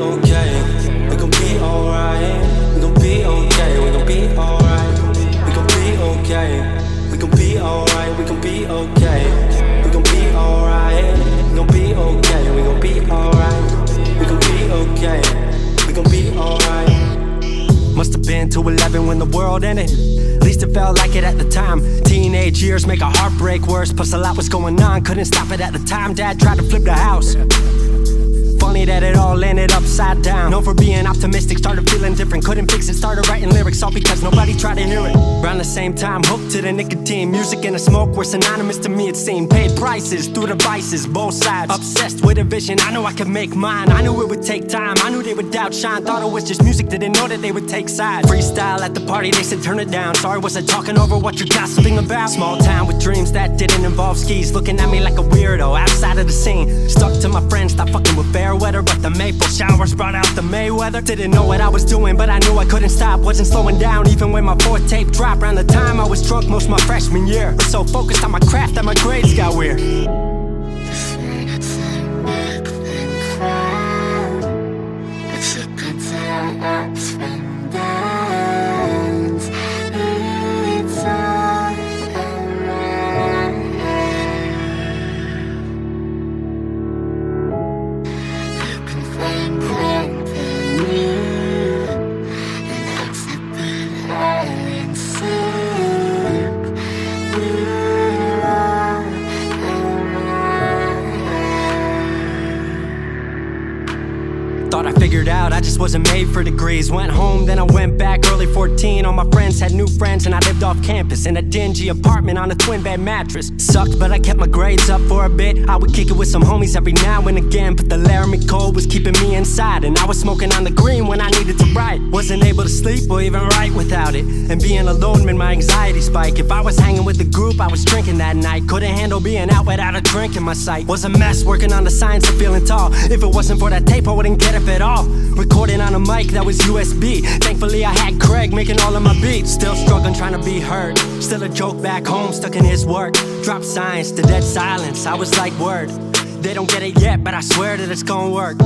okay. We gon' be alright. We gon' be okay. We gon' be alright. We gon' be okay. We gon' be alright. We gon' be okay. We gon' be alright. We gon' be okay. We gon' be alright. We gon' be okay. We gon' be alright. Must've been to 11 when the world ended. At least it felt like it at the time. Teenage years make a heartbreak worse. Plus a lot was going on, couldn't stop it at the time. Dad tried to flip the house. Funny that it all ended upside down. Known for being optimistic, started feeling different. Couldn't fix it, started writing lyrics, all because nobody tried to hear it. Around the same time, hooked to the nicotine. Music and the smoke were synonymous to me, it seemed. Paid prices through devices, both sides. Obsessed with a vision, I knew I could make mine. I knew it would take time, I knew they would outshine. Thought it was just music, didn't know that they would take sides. Freestyle at the party, they said turn it down. Sorry, was I talking over what you're gossiping about? Small town with dreams that didn't involve skis. Looking at me like a weirdo, outside of the scene. Stuck to my friends, stopped fucking with fair weather. But the maple showers brought out the Mayweather. Didn't know what I was doing, but I knew I couldn't stop. Wasn't slowing down, even when my fourth tape dropped. Around the time I was drunk most of my freshman year. Was so focused on my craft that my grades got weird. Thought I figured out, I just wasn't made for degrees. Went home, then I went back, early 14. All my friends had new friends and I lived off campus in a dingy apartment on a twin bed mattress. Sucked, but I kept my grades up for a bit. I would kick it with some homies every now and again, but the Laramie cold was keeping me inside. And I was smoking on the green when I needed to write. Wasn't able to sleep or even write without it. And being alone made my anxiety spike. If I was hanging with the group, I was drinking that night. Couldn't handle being out without a drink in my sight. Was a mess working on the science of feeling tall. If it wasn't for that tape, I wouldn't get it at all. Recording on a mic that was USB. Thankfully I had Craig making all of my beats. Still struggling trying to be heard. Still a joke back home, stuck in his work. Dropped science to dead silence. I was like, word, they don't get it yet, but I swear that it's gonna work.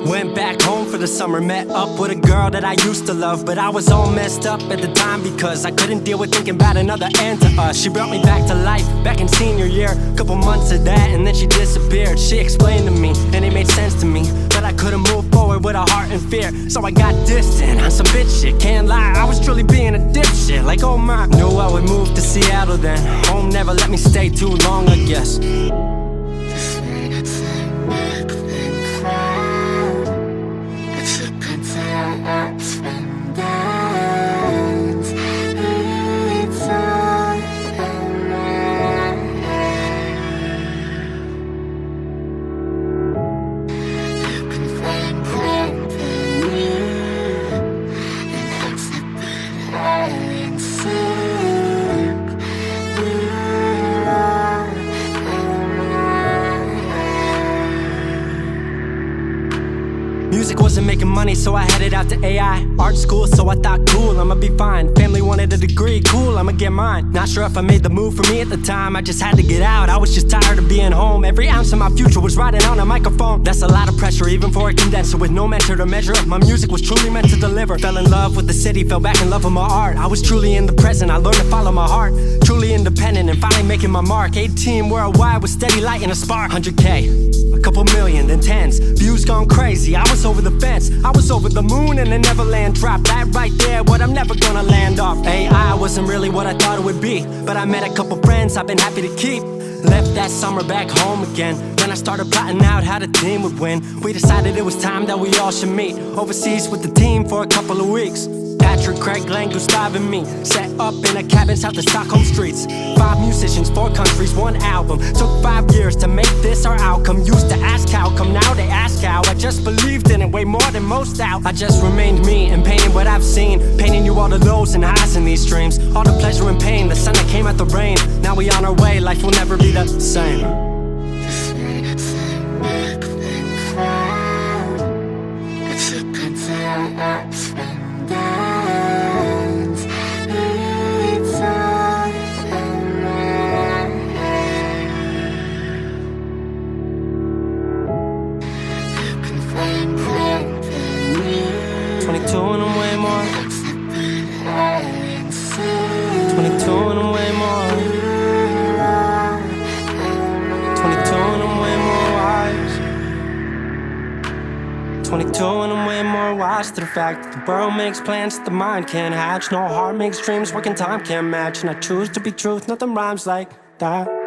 Went back home for the summer, met up with a girl that I used to love. But I was all messed up at the time because I couldn't deal with thinking about another end to us. She brought me back to life, back in senior year. Couple months of that and then she disappeared. She explained to me and it made sense to me, but I couldn't move forward with a heart in fear. So I got distant on some bitch shit, can't lie, I was truly being a dipshit. Like oh my, knew I would move to Seattle then. Home never let me stay too long, I guess. Music wasn't making money, so I headed out to AI art school, so I thought cool, I'ma be fine. Family wanted a degree, cool, I'ma get mine. Not sure if I made the move for me at the time, I just had to get out. I was just tired of being home. Every ounce of my future was riding on a microphone. That's a lot of pressure, even for a condenser with no mentor to measure up. My music was truly meant to deliver. Fell in love with the city, fell back in love with my art. I was truly in the present, I learned to follow my heart. Truly independent and finally making my mark. 18 worldwide with steady light and a spark. 100K, a couple million, then tens. Views gone crazy, I was over the fence. I was over the moon and the Neverland drop. That right there, what I'm never gonna land off. AI wasn't really what I thought it would be, but I met a couple friends I've been happy to keep. Left that summer back home again. Then I started plotting out how the team would win. We decided it was time that we all should meet overseas with the team for a couple of weeks. Patrick, Craig, Glenn, Gustav and me set up in a cabin south of Stockholm streets. 5 musicians, 4 countries, 1 album. Took 5 years to make this our outcome. Used to ask how come, now they ask how. I just believed in it way more than most out. I just remained me and painted what I've seen, painting you all the lows and highs in these dreams. All the pleasure and pain, the sun that came out the rain. Now we on our way, life will never be the same. Find 22 and I'm way more wise to the fact that the world makes plans that the mind can't hatch. No heart makes dreams, working time can't match. And I choose to be truth, nothing rhymes like that.